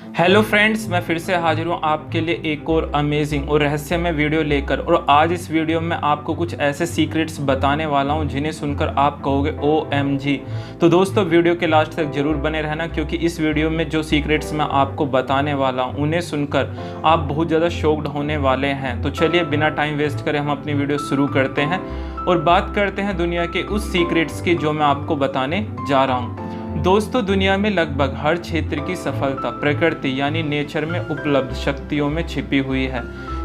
Hello friends, मैं फिर से हाजिर हूँ आपके लिए एक और अमेजिंग और रहस्यमय वीडियो लेकर। और आज इस वीडियो में आपको कुछ ऐसे सीक्रेट्स बताने वाला हूँ जिन्हें सुनकर आप कहोगे OMG। तो दोस्तों, वीडियो के लास्ट तक जरूर बने रहना, क्योंकि इस वीडियो में जो सीक्रेट्स मैं आपको बताने वाला हूँ उन्हें सुनकर आप बहुत ज़्यादा शॉक्ड होने वाले हैं। तो चलिए बिना टाइम वेस्ट करें हम अपनी वीडियो शुरू करते हैं और बात करते हैं दुनिया के उस सीक्रेट्स की जो मैं आपको बताने जा रहा हूँ। दोस्तों, दुनिया में लगभग हर क्षेत्र की सफलता प्रकृति यानी नेचर में उपलब्ध शक्तियों में छिपी हुई है।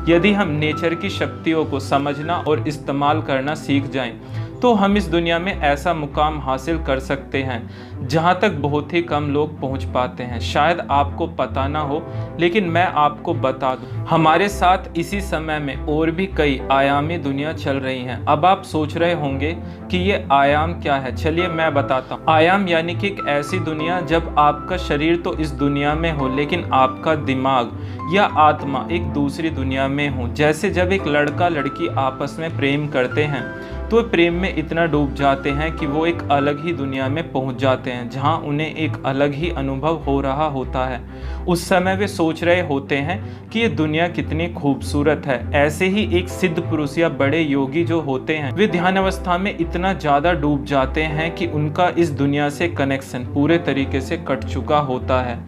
यदि हम नेचर की शक्तियों को समझना और इस्तेमाल करना सीख जाएं, तो हम इस दुनिया में ऐसा मुकाम हासिल कर सकते हैं जहां तक बहुत ही कम लोग पहुंच पाते हैं। शायद आपको पता ना हो, लेकिन मैं आपको बता दूं, हमारे साथ इसी समय में और भी कई आयामी दुनिया चल रही हैं। अब आप सोच रहे होंगे कि ये आयाम क्या है। चलिए मैं बताता हूँ। आयाम यानी कि एक ऐसी दुनिया जब आपका शरीर तो इस दुनिया में हो, लेकिन आपका दिमाग या आत्मा एक दूसरी दुनिया में हो। जैसे जब एक लड़का लड़की आपस में प्रेम करते हैं तो प्रेम में इतना डूब जाते हैं कि वो एक अलग ही दुनिया में पहुंच जाते हैं, जहां उन्हें एक अलग ही अनुभव हो रहा होता है। उस समय वे सोच रहे होते हैं कि ये दुनिया कितनी खूबसूरत है। ऐसे ही एक सिद्ध पुरुष या बड़े योगी जो होते हैं, वे ध्यान अवस्था में इतना ज़्यादा डूब जाते हैं कि उनका इस दुनिया से कनेक्शन पूरे तरीके से कट चुका होता है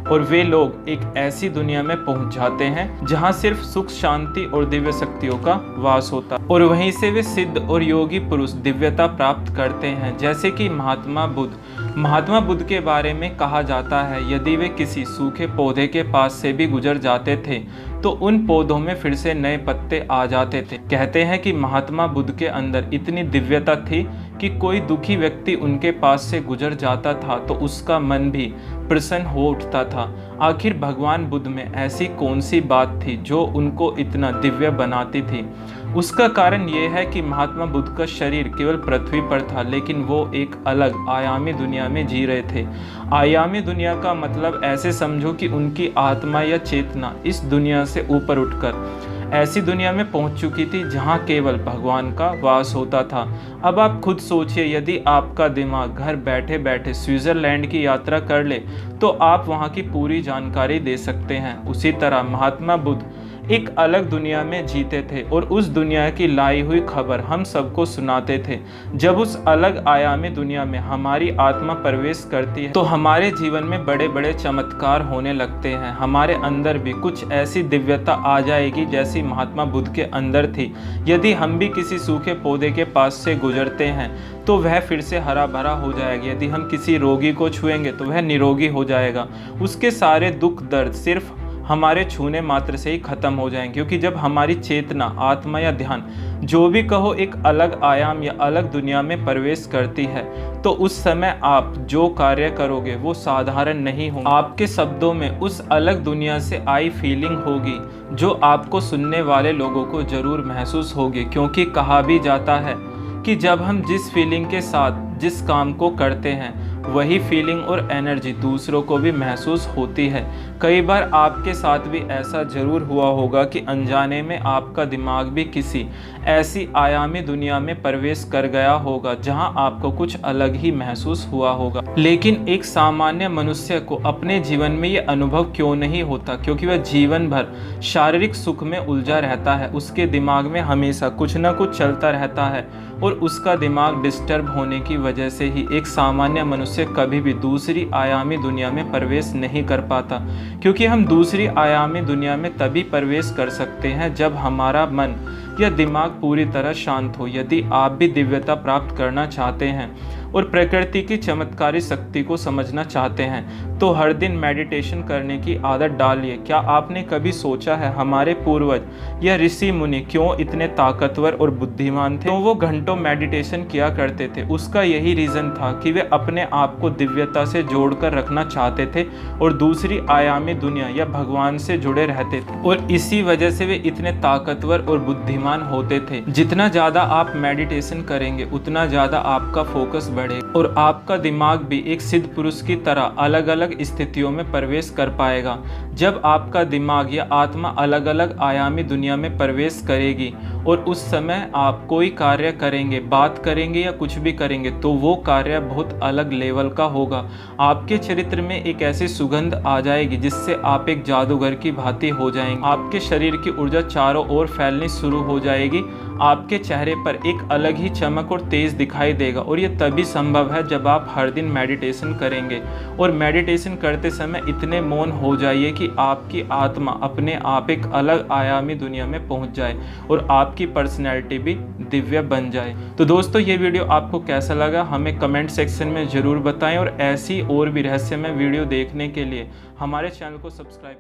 और वे लोग एक ऐसी दुनिया में पहुंच जाते हैं जहां सिर्फ सुख, शांति और दिव्य शक्तियों का वास होता है। और वहीं से वे सिद्ध और योगी पुरुष दिव्यता प्राप्त करते हैं। जैसे कि महात्मा बुद्ध के बारे में कहा जाता है, यदि वे किसी सूखे पौधे के पास से भी गुजर जाते थे तो उन पौधों में फिर से नए पत्ते आ जाते थे। कहते हैं कि महात्मा बुद्ध के अंदर इतनी दिव्यता थी कि कोई दुखी व्यक्ति उनके पास से गुजर जाता था तो उसका मन भी प्रसन्न हो उठता था। आखिर भगवान बुद्ध में ऐसी कौन सी बात थी जो उनको इतना दिव्य बनाती थी? उसका कारण यह है कि महात्मा बुद्ध का शरीर केवल पृथ्वी पर था, लेकिन वो एक अलग आयामी दुनिया में जी रहे थे। आयामी दुनिया का मतलब ऐसे समझो कि उनकी आत्मा या चेतना इस दुनिया से ऊपर उठकर ऐसी दुनिया में पहुंच चुकी थी जहां केवल भगवान का वास होता था। अब आप खुद सोचिए, यदि आपका दिमाग घर बैठे बैठे स्विट्जरलैंड की यात्रा कर ले तो आप वहां की पूरी जानकारी दे सकते हैं। उसी तरह महात्मा बुद्ध एक अलग दुनिया में जीते थे और उस दुनिया की लाई हुई खबर हम सबको सुनाते थे। जब उस अलग आयामी दुनिया में हमारी आत्मा प्रवेश करती है तो हमारे जीवन में बड़े बड़े चमत्कार होने लगते हैं। हमारे अंदर भी कुछ ऐसी दिव्यता आ जाएगी जैसी महात्मा बुद्ध के अंदर थी। यदि हम भी किसी सूखे पौधे के पास से गुजरते हैं तो वह फिर से हरा भरा हो जाएगा। यदि हम किसी रोगी को छुएंगे तो वह निरोगी हो जाएगा। उसके सारे दुख दर्द सिर्फ हमारे छूने मात्र से ही खत्म हो जाएंगे, क्योंकि जब हमारी चेतना, आत्मा या ध्यान जो भी कहो एक अलग आयाम या अलग दुनिया में प्रवेश करती है तो उस समय आप जो कार्य करोगे वो साधारण नहीं होगा। आपके शब्दों में उस अलग दुनिया से आई फीलिंग होगी जो आपको सुनने वाले लोगों को जरूर महसूस होगी, क्योंकि कहा भी जाता है कि जब हम जिस फीलिंग के साथ जिस काम को करते हैं वही फीलिंग और एनर्जी दूसरों को भी महसूस होती है। कई बार आपके साथ भी ऐसा जरूर हुआ होगा कि अनजाने में आपका दिमाग भी किसी ऐसी आयामी दुनिया में प्रवेश कर गया होगा जहां आपको कुछ अलग ही महसूस हुआ होगा। लेकिन एक सामान्य मनुष्य को अपने जीवन में ये अनुभव क्यों नहीं होता? क्योंकि वह जीवन भर शारीरिक सुख में उलझा रहता है। उसके दिमाग में हमेशा कुछ न कुछ चलता रहता है और उसका दिमाग डिस्टर्ब होने की वजह से ही एक सामान्य मनुष्य कभी भी दूसरी आयामी दुनिया में प्रवेश नहीं कर पाता। क्योंकि हम दूसरी आयामी दुनिया में तभी प्रवेश कर सकते हैं जब हमारा मन या दिमाग पूरी तरह शांत हो। यदि आप भी दिव्यता प्राप्त करना चाहते हैं और प्रकृति की चमत्कारी शक्ति को समझना चाहते हैं तो हर दिन मेडिटेशन करने की आदत डालिए। क्या आपने कभी सोचा है हमारे पूर्वज या ऋषि मुनि क्यों इतने ताकतवर और बुद्धिमान थे? तो वो घंटों मेडिटेशन किया करते थे। उसका यही रीज़न था कि वे अपने आप को दिव्यता से जोड़कर रखना चाहते थे और दूसरी आयामी दुनिया या भगवान से जुड़े रहते थे, और इसी वजह से वे इतने ताकतवर और बुद्धिमान होते थे। जितना ज़्यादा आप मेडिटेशन करेंगे उतना ज़्यादा आपका फोकस बढ़ेगा। और आपका दिमाग भी एक सिद्ध पुरुष की तरह अलग अलग स्थितियों में प्रवेश कर पाएगा। जब आपका दिमाग या आत्मा अलग अलग आयामी दुनिया में प्रवेश करेगी और उस समय आप कोई कार्य करेंगे, बात करेंगे या कुछ भी करेंगे, तो वो कार्य बहुत अलग लेवल का होगा। आपके चरित्र में एक ऐसी सुगंध आ जाएगी जिससे आप एक जादूगर की भांति हो जाएंगे। आपके शरीर की ऊर्जा चारों ओर फैलनी शुरू हो जाएगी। आपके चेहरे पर एक अलग ही चमक और तेज दिखाई देगा, और ये तभी संभव है जब आप हर दिन मेडिटेशन करेंगे। और मेडिटेशन करते समय इतने मौन हो जाइए कि आपकी आत्मा अपने आप एक अलग आयामी दुनिया में पहुंच जाए और आपकी पर्सनैलिटी भी दिव्य बन जाए। तो दोस्तों, ये वीडियो आपको कैसा लगा हमें कमेंट सेक्शन में ज़रूर बताएं, और ऐसी और भी रहस्यमय वीडियो देखने के लिए हमारे चैनल को सब्सक्राइब